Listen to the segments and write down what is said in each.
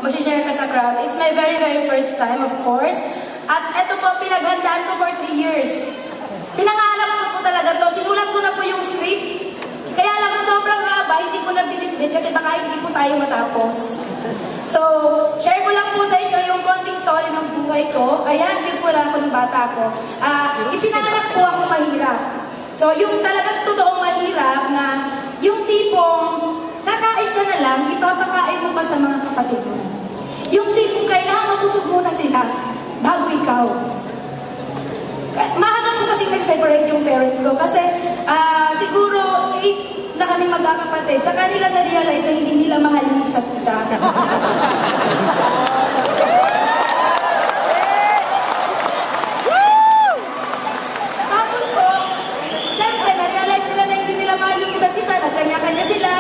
mag-share ka sa crowd. It's my very, very first time, of course. At ito po, pinaghandaan ko for 3 years. Pinangarap ko po talaga to. Sinulat ko na po yung script. Kaya lang sa sobrang haba, hindi ko na binitbit kasi baka hindi po tayo matapos. So, share ko lang po sa inyo yung konting story ng buhay ko. Ayan, yun po lang ako ng bata ko. Ipinanganak po ako mahirap. So, yung talagang totoong mahirap na yung tipong kakain ka na lang, ipapakain mo pa sa mga kapatid mo. Yung tipong kailangan mabusog muna sila bago ikaw. Mahaba po kasi nag-separate yung parents ko kasi siguro 8 na kami magkakapatid. Sa kanila na-realize na hindi nila mahal yung isa't isa. Tapos po, syempre na-realize nila na hindi nila mahal yung isa't isa. Nagkanya-kanya sila.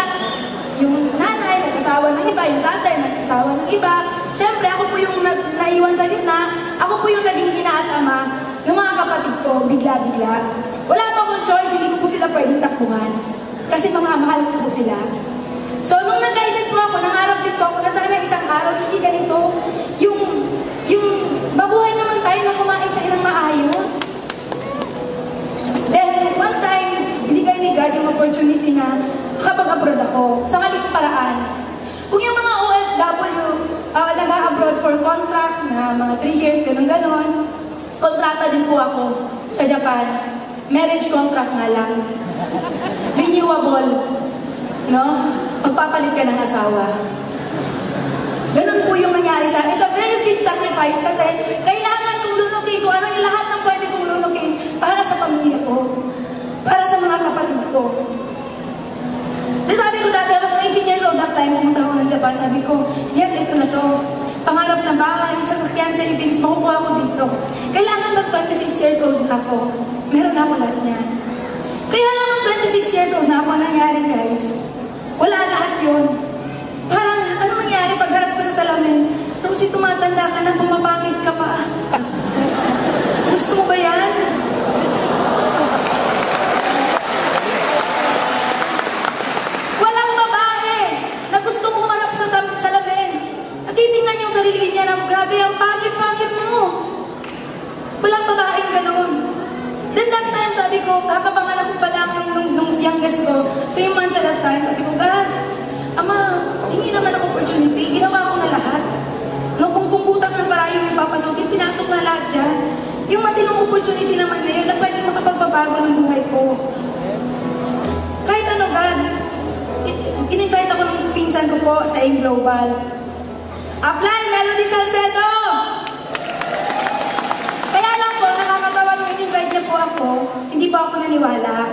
Yung nanay, nag-asawa ng iba. Yung tatay, nag-asawa ng iba. Syempre, ako po yung naiwan sa gitna. Ako po yung naging ina at ama ng mga kapatid ko, bigla-bigla. Wala pa akong choice, hindi ko po sila pwedeng takbuhan. Kasi mga mahal ko po sila. So, nung nag-guided po ako, nangarap din po ako na sana isang araw, hindi ganito, yung mabuhay naman tayo na kumain tayo ng maayos. Then, one time, binigay ni God yung opportunity na makapag-abroad ako sa maling paraan. Kung yung mga OFW, nag-abroad for contract na mga 3 years, ganun-ganon, kontrata din po ako sa Japan. Marriage contract nga lang. Renewable. No? Magpapalit ka ng asawa. Ganun po yung nangyari sa akin. It's a very big sacrifice kasi kailangan kong lunukin ko ano yung lahat ng pwede kong lunukin para sa pamilya ko. Para sa mga kapatid ko. Then sabi ko dati, I was 18 years old that time, pumunta ako ng Japan. Sabi ko, yes, ito na to. Pangarap na bahay, sasakyan, savings, makukuha ako dito. Kailangan mag-26 years old na ako. Meron na ako lahat niyan. Kaya lang ng 26 years old na ako, nangyari guys. Wala lahat yun. Parang, ano nangyari pagharap ko sa salamin? Rosie, tumatanda ka na, pumapangit ka pa. Gusto mo ba yan? Walang babae na gustong humarap sa salamin. Titingnan yung sarili niya na grabe ang pangit-pangit mo. Walang babaeng ganun. Then that time, sabi ko, kakapanganak ko pa lang nung youngest ko, 3 months siya that time. Sabi ko, God, Ama, hingi naman ang opportunity. Ginawa ko na lahat. No, kung butas ng parayo yung papasukin, pinasok na lahat dyan. Yung matinong opportunity naman ngayon na pwede makapagpabago ng buhay ko. Kahit ano, God, in-invite ako ng pinsan ko po sa AIM Global. Apply, Melody Salcedo! Kaya lang po, nakakatawa nung in-invite niya po ako, hindi po ako naniwala.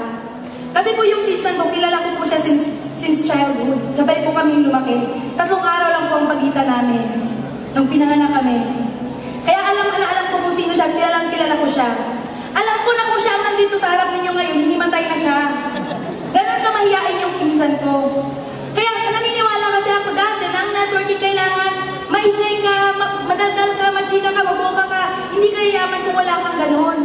Kasi po yung pinsan ko, kilala ko po siya since childhood. Sabay po kami lumaki. 3 araw lang po ang pagitan namin nung pinanganak kami. Kaya alam ko kung sino siya, kilala ko siya. Alam ko na kung siya ang nandito sa harap ninyo ngayon, hinimatay na siya. Ganon ka mahiyain yung pinsan ko. Kaya naniniwala kasi ako dati na ang networking kailangan maingay ka, madaldal ka, machika ka, maboka ka. Hindi ka yaman kung wala kang ganon.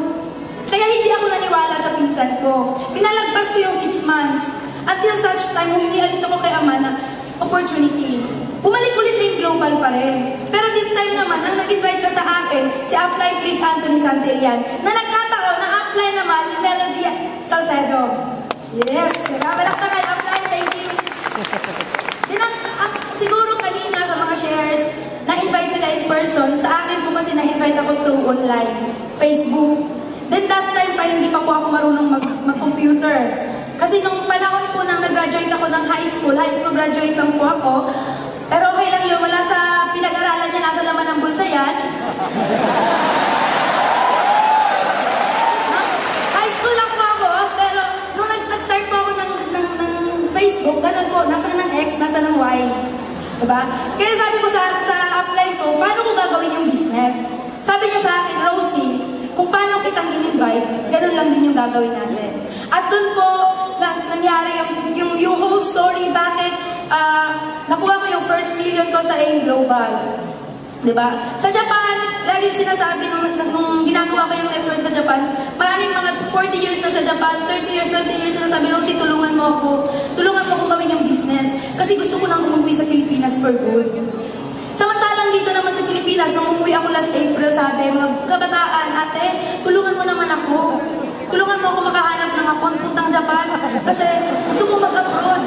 Kaya hindi ako naniwala sa pinsan ko. Pinalagpas ko yung 6 months. Until such time, humingi ulit ako kay Ama na opportunity. Bumalik ulit yung global pa rin. Pero this time naman, ang nag-invite na sa akin, si Apply Cliff Anthony Santillan, na nagkataon na apply naman ni Melody Salcedo. Yes, nagkabalak ka kay Apply, thank you. Siguro kanina sa mga shares, na-invite sila in person. Sa akin po kasi na-invite ako through online, Facebook. Then that time pa, hindi pa po ako marunong mag-computer. Kasi nung panahon po nang nag-graduate ako ng high school graduate lang po ako. Pero okay lang yun, wala sa pinag-aralan niya, nasa laman ng bulsa yan. High school lang po ako, pero nung nag-start po ako ng Facebook, ganun po, nasa ng X, nasa ng Y. Diba? Kaya sabi ko sa apply ko, paano ko gagawin yung business? Sabi niya sa akin, Rosie, kung paano kitang in-invite, ganun lang din yung gagawin natin. At dun po, nangyari yung whole story, bakit nakuha ko yung first million ko sa AIM Global. Diba? Sa Japan, lagi sinasabi nung ginagawa ko yung network sa Japan, maraming mga 40 years na sa Japan, 30 years, 20 years na sabi, Rosie, tulungan mo ako gawin yung business. Kasi gusto ko nang umuwi sa Pilipinas for good. nagsasabi, mga kabataan, ate, tulungan mo naman ako. Tulungan mo ako makahanap ng hapon, puntang Japan. Kasi gusto ko mag-abroad.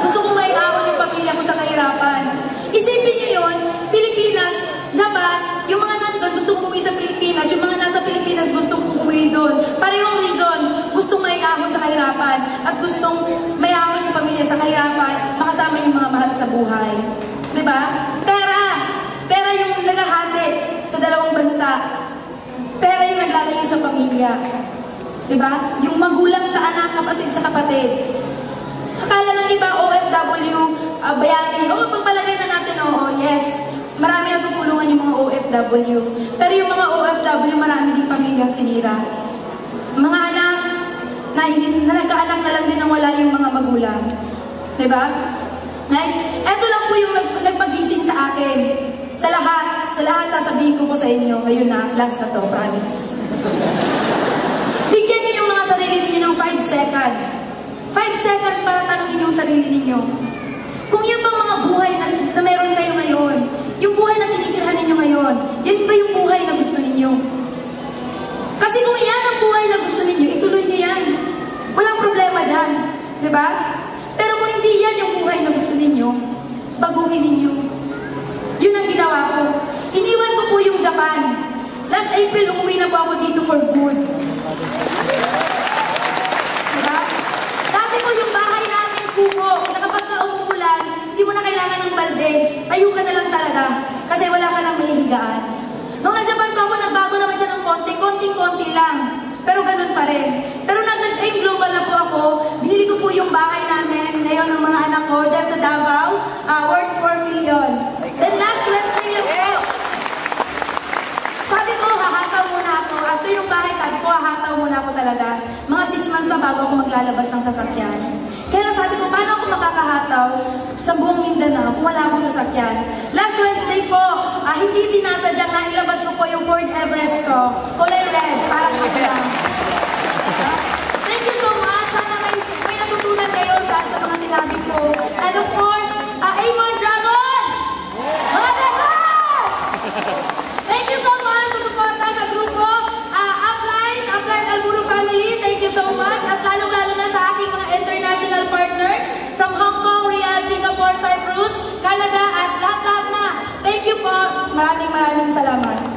Gusto ko maiawan yung pamilya ko sa kahirapan. Isipin niyo yun, Pilipinas, Japan, yung mga nandun gusto kong umuwi sa Pilipinas, yung mga nasa Pilipinas gusto kong umuwi doon. Parehong reason, gustong maiahon sa kahirapan at gustong maiahon yung pamilya sa kahirapan, makasama yung mga mahal sa buhay. Diba? Pera yung naghahati sa dalawang bansa. Pera yung naglalayo sa pamilya. Diba? Yung magulang sa anak, kapatid sa kapatid. Akala ng iba, OFW, bayani. Oo, pagpalagay na natin, oo, yes. Marami natutulungan yung mga OFW. Pero yung mga OFW, marami din pamilyang sinira. Mga anak na nagkaanak na lang din nang wala yung mga magulang. Diba? Guys, eto lang po yung nagpagising sa akin. Sa lahat sasabihin ko po sa inyo. Ngayon na, last na to, promise. Bigyan niyo yung mga sarili ninyo ng 5 seconds. 5 seconds para tanungin yung sarili ninyo. Kung yun bang mga buhay na meron kayo ngayon, yung buhay na tinitirhan ninyo ngayon, yan ba yung buhay na gusto ninyo? Kasi kung yan ang buhay na gusto ninyo, ituloy nyo yan. Walang problema dyan. Diba? Pero kung hindi yan yung buhay na gusto ninyo, baguhin ninyo. Yun ang ginawa ko. Iniwan ko po yung Japan. Last April, umuwi na po ako dito for good. Diba? Dati po yung bahay namin, kuko, na kapag ka umuulan, hindi mo na kailangan ng balde. Tayo ka na lang talaga. Kasi wala ka lang mahihigaan. Nung nag-Japan po ako, nagbago naman siya ng konting-konti lang. Pero ganun pa rin. Pero nag-aim global na po ako. Binili ko po yung bahay namin ngayon ng mga anak ko dyan sa Davao, worth 4 million. Then last Wednesday lang po, sabi ko, hahataw muna ako. After yung bahay, sabi ko, hahataw muna ako talaga. Mga 6 months pa bago ako maglalabas ng sasakyan. Kaya lang sabi ko, paano ako makakahataw sa buong Mindanao kung wala akong sasakyan? Last Wednesday po, hindi sinasadyang na ilabas ko po yung Ford Everest ko. Kulay red, parang ako lang. Thank you so much. Sana may natutunan kayo sa mga sinabi ko. And of course, A1 Dragon! Mga Dragon! Thank you so much sa suporta sa grupo. Upline Alburo family, thank you so much. At lalong-lalo na sa aking mga international partners from Hong Kong, Riyadh, Singapore, Cyprus, Canada, at lahat-lahat na. Thank you po. Maraming salamat.